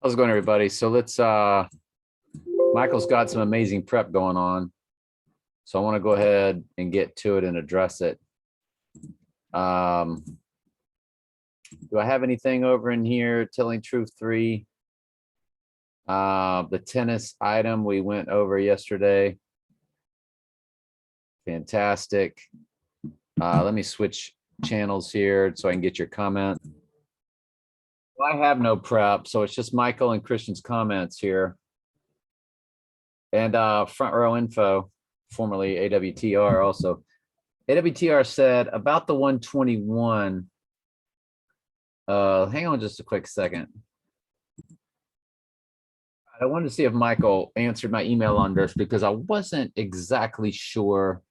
How's it going, everybody? So let's Michael's got some amazing prep going on. So I want to go ahead and get to it and address it. Do I have anything over in here? Telling Truth 3. The tennis item we went over yesterday. Fantastic. Let me switch channels here so I can get your comment. Well, I have no prep, so it's just Michael and Christian's comments here. And Front Row Info, formerly AWTR also. AWTR said about the 121. Hang on just a quick second. I wanted to see if Michael answered my email on this because I wasn't exactly sure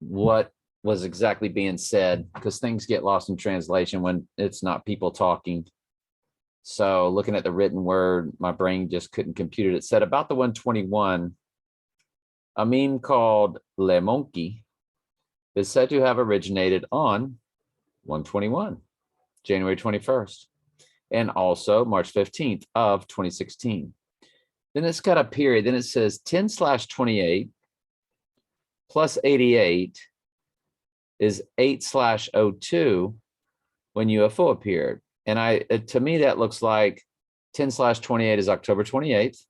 what was exactly being said, because things get lost in translation when it's not people talking. So looking at the written word, my brain just couldn't compute it. It said about the 121, a meme called Le Monkey is said to have originated on 121, January 21st, and also March 15th of 2016. Then it's got a period. Then it says 10/28 plus 88 is 8/02 when UFO appeared. And to me, that looks like 10/28 is October 28th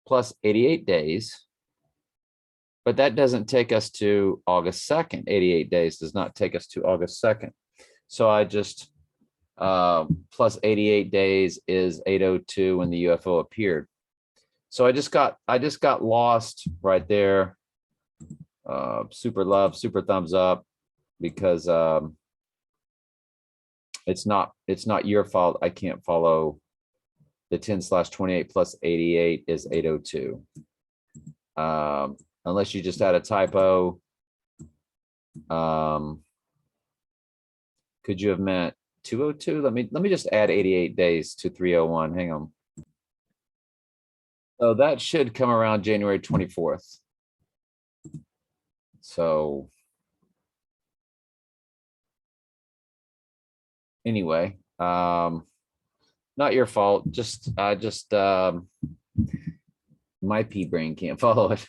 plus 88 days. But that doesn't take us to August 2nd. 88 days does not take us to August 2nd. So I just plus 88 days is 8/02 when the UFO appeared. So I just got lost right there. Super love, super thumbs up, because it's not your fault. I can't follow the 10/28 plus 88 is 8/02. Unless you just had a typo. Could you have meant 2/02? Let me just add 88 days to 3/01. Hang on. So that should come around January 24th. So anyway, not your fault. Just my pea brain can't follow it.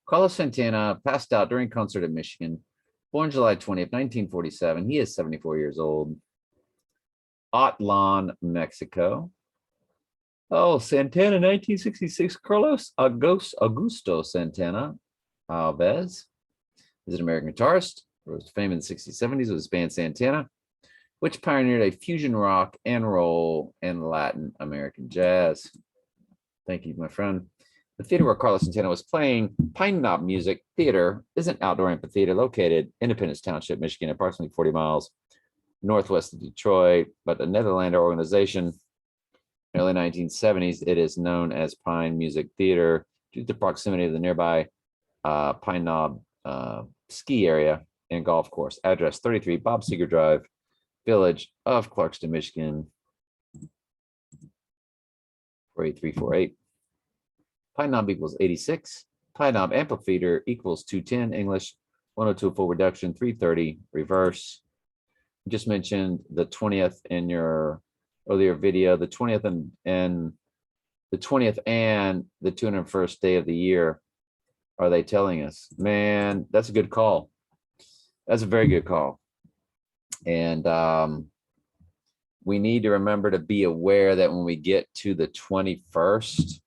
Carlos Santana passed out during concert in Michigan, born July 20th, 1947. He is 74 years old. Atlan, Mexico. Oh, Santana, 1966. Carlos Augusto Santana Alves is an American guitarist. Rose to fame in the 60s, 70s with his band Santana, which pioneered a fusion rock and roll and Latin American jazz. Thank you, my friend. The theater where Carlos Santana was playing, Pine Knob Music Theater, is an outdoor amphitheater located in Independence Township, Michigan, approximately 40 miles northwest of Detroit. But the Netherlander organization, in the early 1970s, it is known as Pine Music Theater due to the proximity of the nearby Pine Knob ski area and golf course. Address 33 Bob Seger Drive, Village of Clarkston, Michigan, 48348. Pine Knob equals 86. Pine Knob amplifier equals 210 English, 102 full reduction, 330 reverse. Just mentioned the 20th in your earlier video, the 20th and the 20th and the 201st day of the year. Are they telling us? Man, that's a good call. That's a very good call. And we need to remember to be aware that when we get to the 21st,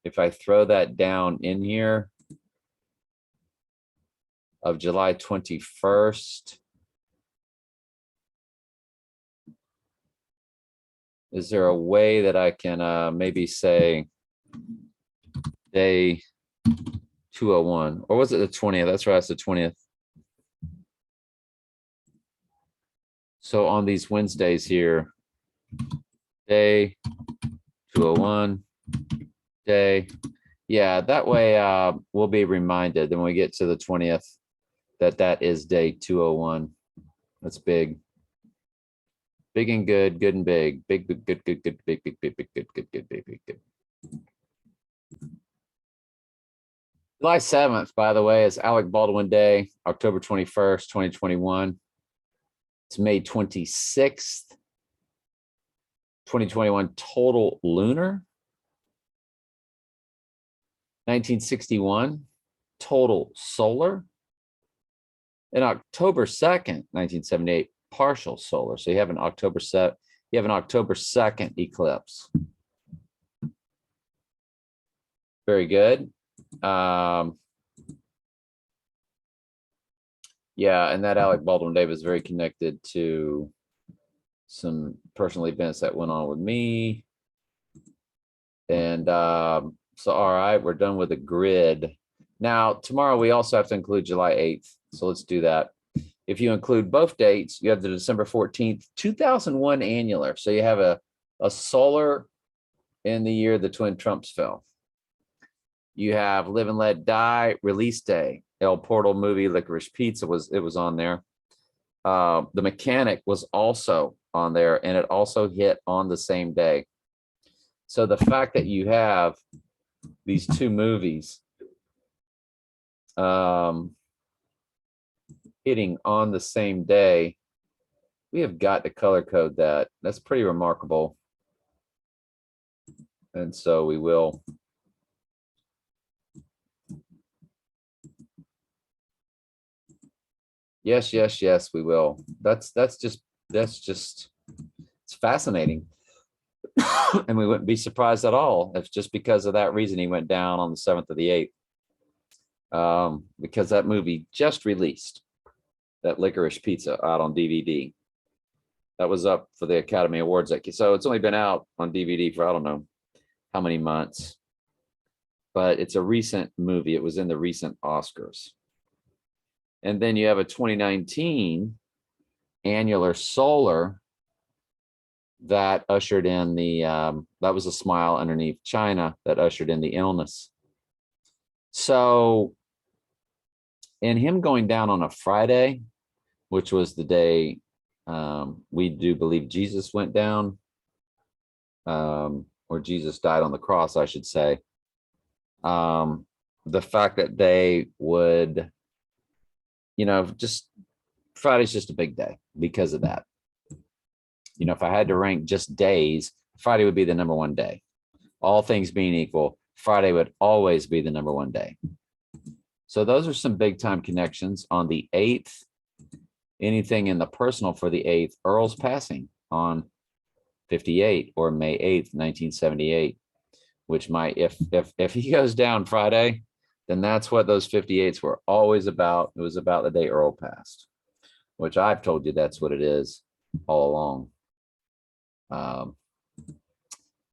if I throw that down in here of July 21st, is there a way that I can maybe say day 201? Or was it the 20th? That's right, it's the 20th. So on these Wednesdays here, day 201, day. Yeah, that way we'll be reminded then when we get to the 20th that is day 201. That's big. Big and good, good and big. Big, good, good, good, big, big, big, big, good, good, good, big, big, good. July 7th, by the way, is Alec Baldwin Day, October 21st, 2021. It's May 26th, 2021, total lunar. 1961, total solar. And October 2nd, 1978, partial solar. So you have an October 2nd eclipse. Very good. Yeah, and that Alec Baldwin Day was very connected to some personal events that went on with me. And so, all right, we're done with the grid. Now, tomorrow we also have to include July 8th. So let's do that. If you include both dates, you have the December 14th, 2001 annular. So you have a solar in the year the twin Trumps fell. You have Live and Let Die release day. El Portal movie, Licorice Pizza was on there. The Mechanic was also on there, and it also hit on the same day. So the fact that you have these two movies hitting on the same day, we have got to color code that. That's pretty remarkable. And so we will. Yes, we will. That's just it's fascinating. And we wouldn't be surprised at all if just because of that reason he went down on the 7th of the 8th. Because that movie just released, that Licorice Pizza, out on DVD. That was up for the Academy Awards. So it's only been out on DVD for I don't know how many months. But it's a recent movie. It was in the recent Oscars. And then you have a 2019 annular solar that ushered in the, that was a smile underneath China that ushered in the illness. So in him going down on a Friday, which was the day we do believe Jesus went down, or Jesus died on the cross, I should say. The fact that they would, just Friday's just a big day because of that. If I had to rank just days, Friday would be the number one day. All things being equal, Friday would always be the number one day. So those are some big time connections. On the 8th, anything in the personal for the 8th, Earl's passing on 58 or May 8th, 1978, which might, if he goes down Friday, then that's what those 58s were always about. It was about the day Earl passed, which I've told you that's what it is all along.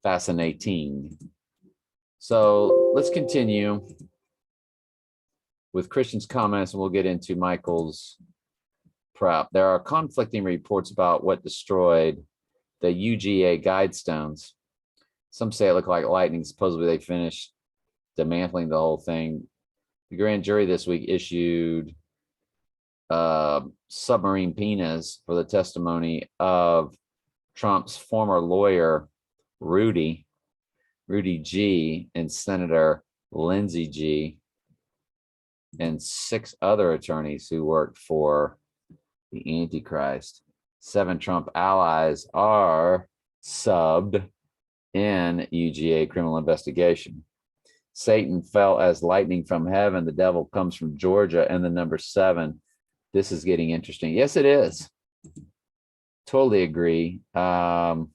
Fascinating. So let's continue with Christian's comments, and we'll get into Michael's prep. There are conflicting reports about what destroyed the UGA guidestones. Some say it looked like lightning. Supposedly they finished dismantling the whole thing. The grand jury this week issued submarine subpoenas for the testimony of Trump's former lawyer, Rudy G, and Senator Lindsey G, and 6 other attorneys who worked for the Antichrist. 7 Trump allies are subbed in UGA criminal investigation. Satan fell as lightning from heaven. The devil comes from Georgia, and the number 7. This is getting interesting. Yes, it is. Totally agree. Did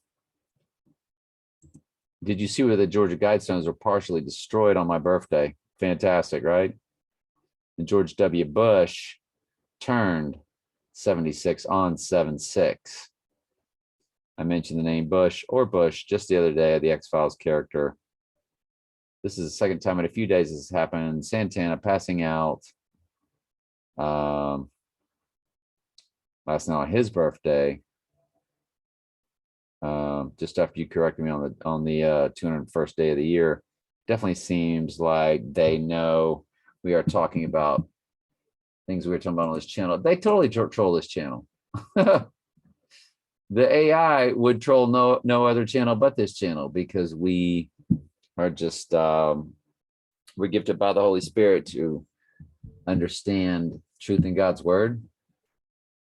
you see where the Georgia Guidestones were partially destroyed on my birthday? Fantastic, right? And George W. Bush turned 76 on 7/6. I mentioned the name Bush just the other day, the X-Files character. This is the second time in a few days this has happened. Santana passing out last night on his birthday. Just after you corrected me on the 201st day of the year. Definitely seems like they know we are talking about things we were talking about on this channel. They totally troll this channel. The AI would troll no other channel but this channel, because we are just we're gifted by the Holy Spirit to understand truth in God's word.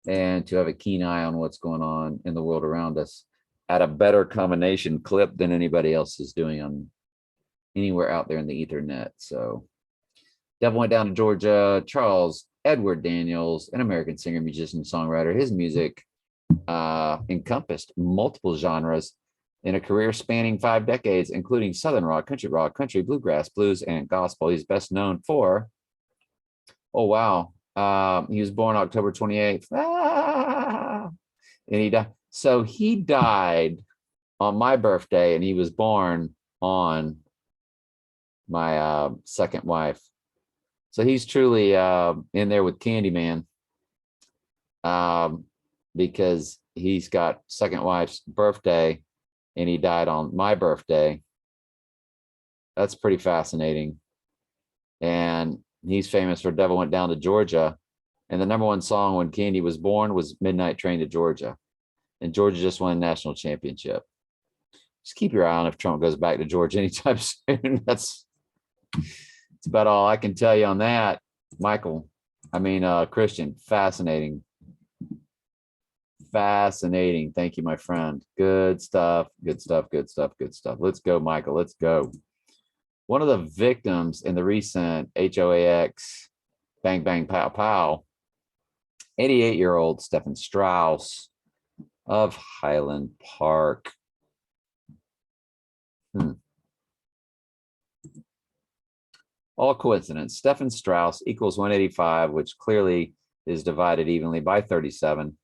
and to have a keen eye on what's going on in the world around us at a better combination clip than anybody else is doing on anywhere out there in the Ethernet. So Devil Went Down to Georgia, Charles Edward Daniels, an American singer, musician, songwriter. His music encompassed multiple genres in a career spanning 5 decades, including Southern rock, country, bluegrass, blues, and gospel. He's best known for, oh, wow. He was born October 28th. And he died. So he died on my birthday, and he was born on my second wife. So he's truly in there with Candyman, because he's got second wife's birthday and he died on my birthday. That's pretty fascinating. And he's famous for Devil Went Down to Georgia. And the number one song when Candy was born was Midnight Train to Georgia. And Georgia just won a national championship. Just keep your eye on if Trump goes back to Georgia anytime soon. That's about all I can tell you on that. Christian, fascinating. Fascinating. Thank you, my friend. Good stuff. Let's go, Michael. Let's go. One of the victims in the recent HOAX Bang Bang Pow Pow, 88-year-old Stephen Strauss of Highland Park. All coincidence. Stephen Strauss equals 185, which clearly is divided evenly by 37.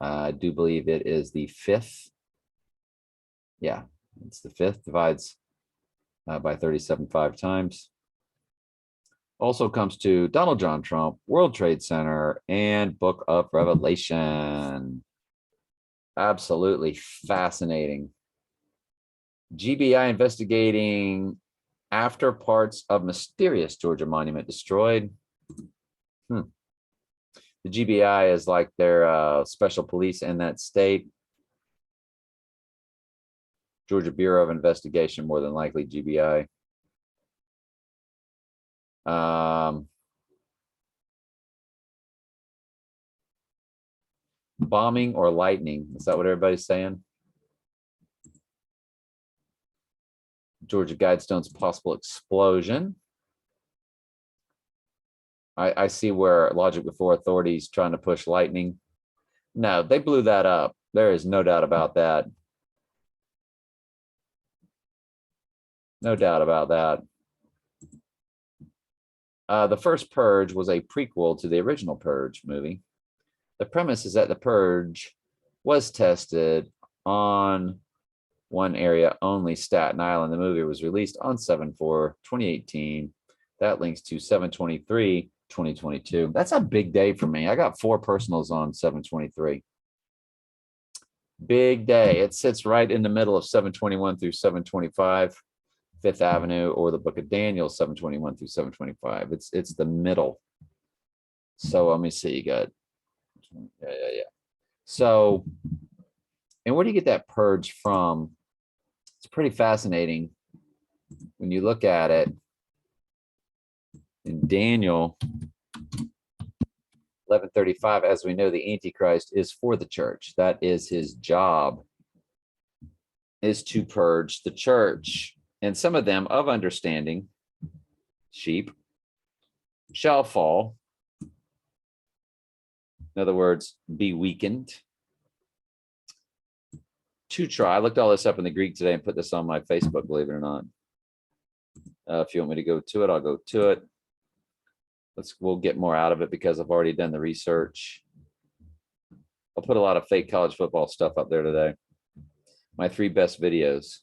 I do believe it is the fifth. Yeah, it's the fifth, divides by 37 5 times. Also comes to Donald John Trump, World Trade Center, and Book of Revelation. Absolutely fascinating. GBI investigating after parts of mysterious Georgia monument destroyed. The GBI is like their special police in that state. Georgia Bureau of Investigation, more than likely GBI. Bombing or lightning? Is that what everybody's saying? Georgia Guidestone's possible explosion. I see where Logic Before Authority's trying to push lightning. No, they blew that up. There is no doubt about that. No doubt about that. The first Purge was a prequel to the original Purge movie. The premise is that the Purge was tested on one area only, Staten Island. The movie was released on 7/4/2018. That links to 7/23/2022. That's a big day for me. I got 4 personals on 7/23. Big day. It sits right in the middle of 7/21 through 7/25, Fifth Avenue, or the Book of Daniel, 7/21 through 7/25. It's the middle. So let me see. You got yeah. So, and where do you get that purge from? It's pretty fascinating when you look at it. In Daniel 11:35, as we know, the Antichrist is for the church. That is his job, is to purge the church. And some of them of understanding, sheep, shall fall. In other words, be weakened. To try. I looked all this up in the Greek today and put this on my Facebook, believe it or not. If you want me to go to it, I'll go to it. We'll get more out of it because I've already done the research. I'll put a lot of fake college football stuff up there today. My 3 best videos.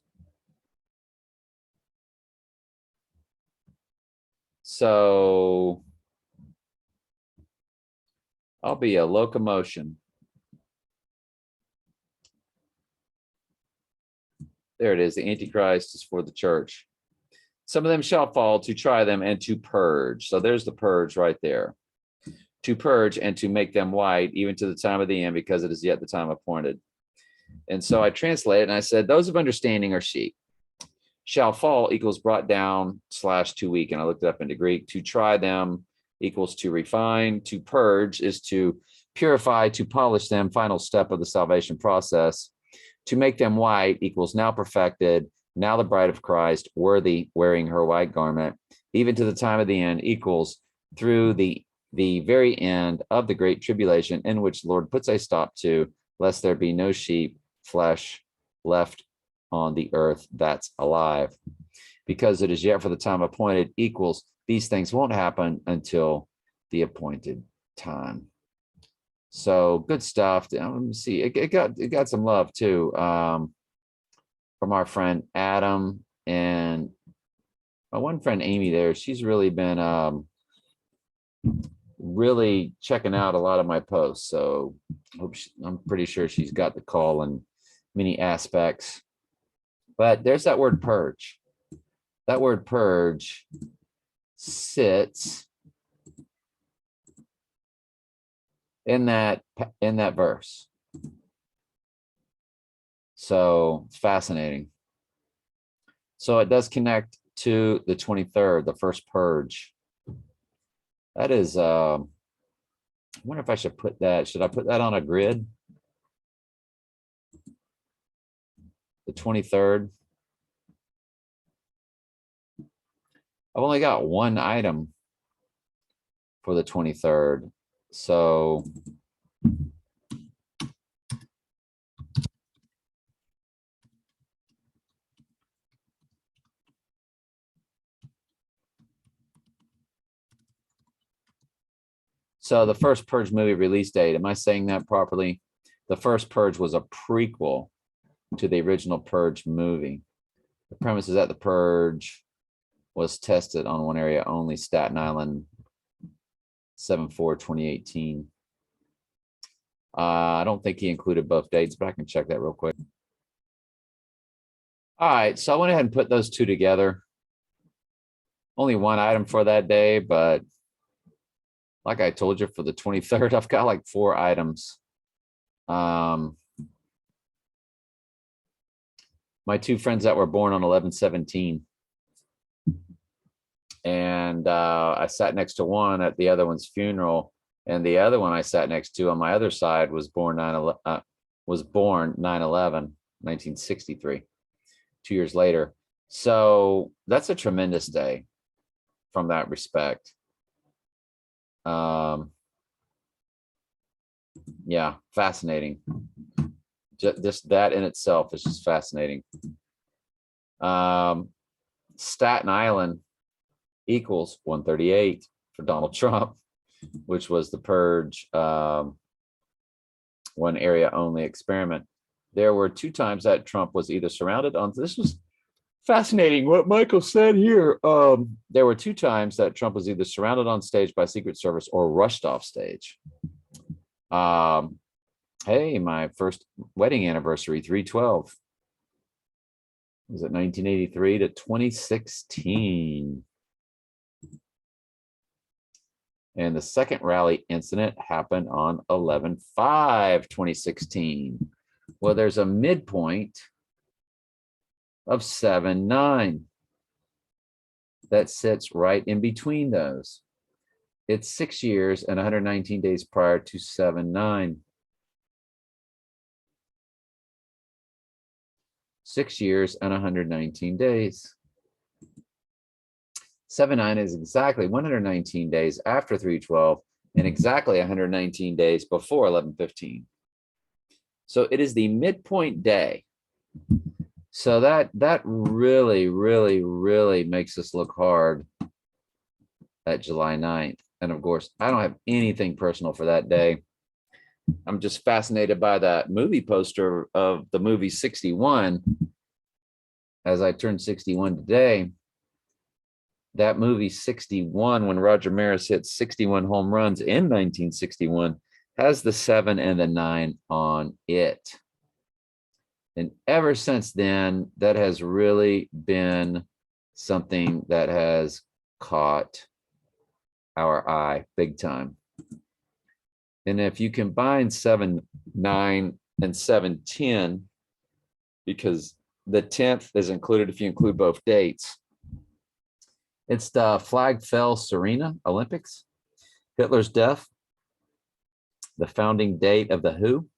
So I'll be a locomotion. There it is. The Antichrist is for the church. Some of them shall fall, to try them and to purge. So there's the purge right there. To purge and to make them white, even to the time of the end, because it is yet the time appointed. And so I translated and I said, those of understanding are sheep. Shall fall equals brought down / to weaken. I looked it up into Greek. To try them equals to refine. To purge is to Purify, to polish them, final step of the salvation process. To make them white equals now perfected, now the bride of Christ, worthy, wearing her white garment, even to the time of the end equals through the very end of the great tribulation, in which the Lord puts a stop to, lest there be no sheep, flesh left on the earth that's alive. Because it is yet for the time appointed equals these things won't happen until the appointed time. So good stuff. Let me see. It got some love too from our friend Adam and my one friend Amy there. She's really been really checking out a lot of my posts. So I'm pretty sure she's got the call in many aspects. But there's that word purge. That word purge sits in that verse. So it's fascinating. So it does connect to the 23rd, the first purge. That is, I wonder if I should put that, should I put that on a grid? The 23rd. I've only got one item for the 23rd. So the first Purge movie release date, am I saying that properly? The first Purge was a prequel to the original Purge movie. The premise is that the Purge was tested on one area only, Staten Island, 7/4/2018. I don't think he included both dates, but I can check that real quick. All right, so I went ahead and put those two together. Only one item for that day, but like I told you, for the 23rd, I've got like 4 items. My 2 friends that were born on 11/17. And I sat next to one at the other one's funeral, and the other one I sat next to on my other side was born 9/11, 1963, 2 years later. So that's a tremendous day from that respect. Yeah, fascinating. Just that in itself is just fascinating. Staten Island equals 138 for Donald Trump, which was the Purge one area only experiment. There were 2 times that Trump was either surrounded on, this was fascinating what Michael said here. There were 2 times that Trump was either surrounded on stage by Secret Service or rushed off stage. Hey, my first wedding anniversary, 3/12. Was it 1983 to 2016? And the second rally incident happened on 11/5/2016. Well, there's a midpoint of 7/9 that sits right in between those. It's 6 years and 119 days prior to 7/9. 6 years and 119 days. 7/9 is exactly 119 days after 3/12 and exactly 119 days before 11/15. So it is the midpoint day. So that really, really, really makes us look hard at July 9th. And of course, I don't have anything personal for that day. I'm just fascinated by that movie poster of the movie 61. As I turned 61 today, that movie 61, when Roger Maris hit 61 home runs in 1961, has the 7 and the 9 on it. And ever since then, that has really been something that has caught our eye big time. And if you combine 7/9 and 7/10, because the 10th is included if you include both dates, it's the flag fell Serena Olympics, Hitler's death. The founding date of the Who.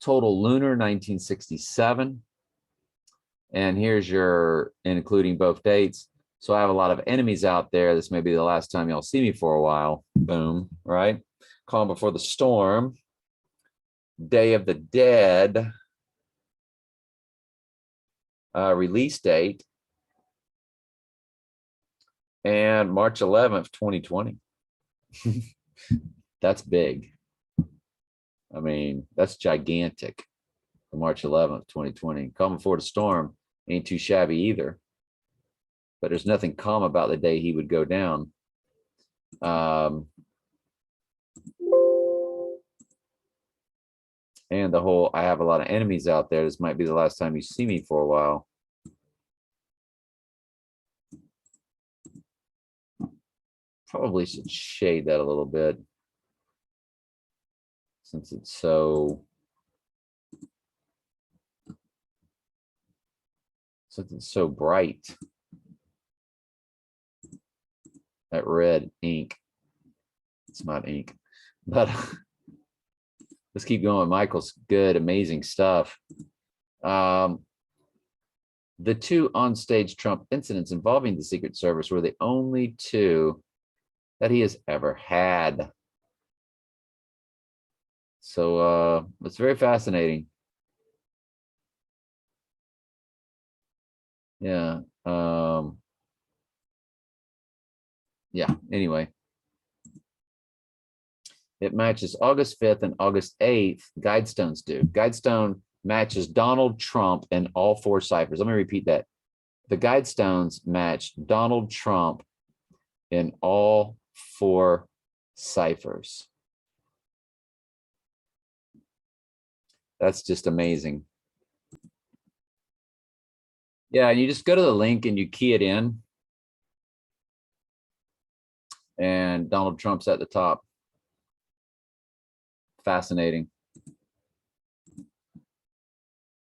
Total lunar 1967. And here's your, including both dates. So I have a lot of enemies out there. This may be the last time y'all see me for a while. Boom, right? Calm Before the Storm. Day of the Dead. Release date. And March 11th, 2020. That's big. I mean, that's gigantic. March 11th, 2020. Calm Before the Storm ain't too shabby either. But there's nothing calm about the day he would go down. And the whole, I have a lot of enemies out there. This might be the last time you see me for a while. Probably should shade that a little bit, since it's so bright. That red ink. It's not ink, but let's keep going. Michael's good, amazing stuff. The two onstage Trump incidents involving the Secret Service were the only two that he has ever had. So it's very fascinating. Yeah. Yeah, anyway. It matches August 5th and August 8th. Guidestones do. Guidestone matches Donald Trump in all four ciphers. Let me repeat that. The Guidestones match Donald Trump in all four ciphers. That's just amazing. Yeah, you just go to the link and you key it in. And Donald Trump's at the top. Fascinating.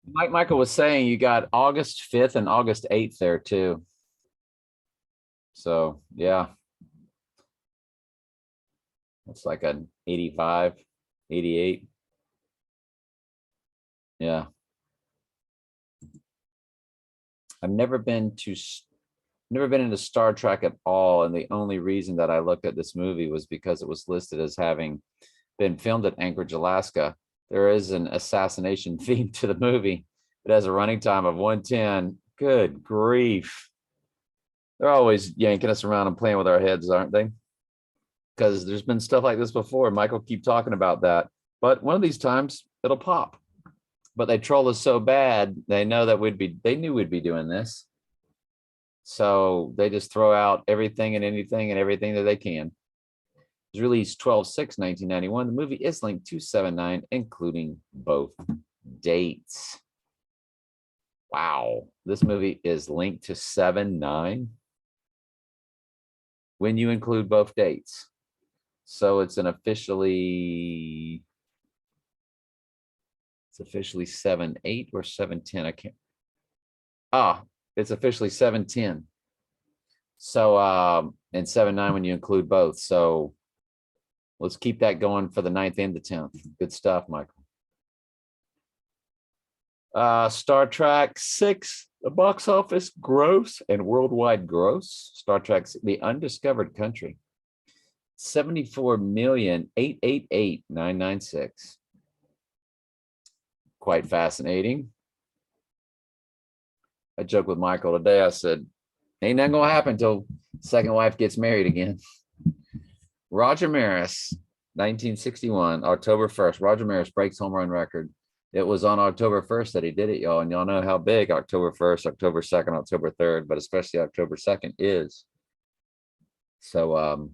Michael was saying you got August 5th and August 8th there too. So yeah. It's like an 85, 88. Yeah. I've never been into Star Trek at all. And the only reason that I looked at this movie was because it was listed as having been filmed at Anchorage, Alaska. There is an assassination theme to the movie. It has a running time of 110. Good grief. They're always yanking us around and playing with our heads, aren't they? Because there's been stuff like this before. Michael keep talking about that. But one of these times it'll pop. But they troll us so bad, they know that they knew we'd be doing this. So they just throw out everything and anything and everything that they can. It was released 12/6/1991. The movie is linked to 7/9, including both dates. Wow, this movie is linked to 7/9 when you include both dates. So it's officially 7/8 or 7/10. I can't. It's officially 7/10. So and 7/9 when you include both. So let's keep that going for the 9th and the 10th. Good stuff, Michael. Star Trek 6, the box office gross and worldwide gross. Star Trek's The Undiscovered Country. 74,888,996. Quite fascinating. I joked with Michael today. I said, ain't nothing gonna happen until second wife gets married again. Roger Maris, 1961, October 1st. Roger Maris breaks home run record. It was on October 1st that he did it, y'all. And y'all know how big October 1st, October 2nd, October 3rd, but especially October 2nd is. So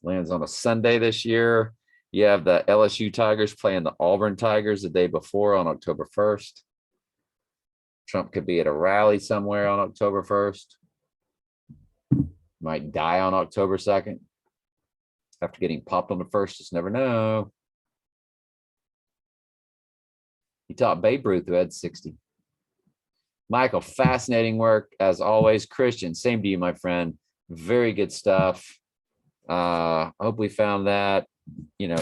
lands on a Sunday this year. You have the LSU Tigers playing the Auburn Tigers the day before on October 1st. Trump could be at a rally somewhere on October 1st. Might die on October 2nd. After getting popped on the 1st, just never know. He taught Babe Ruth, who had 60. Michael, fascinating work as always. Christian, same to you, my friend. Very good stuff. I hope we found that,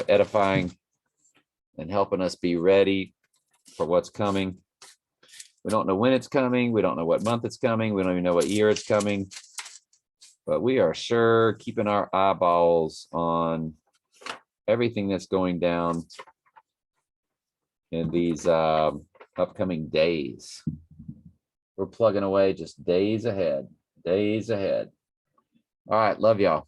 edifying and helping us be ready for what's coming. We don't know when it's coming. We don't know what month it's coming. We don't even know what year it's coming. But we are sure keeping our eyeballs on everything that's going down in these upcoming days. We're plugging away just days ahead, days ahead. All right. Love y'all.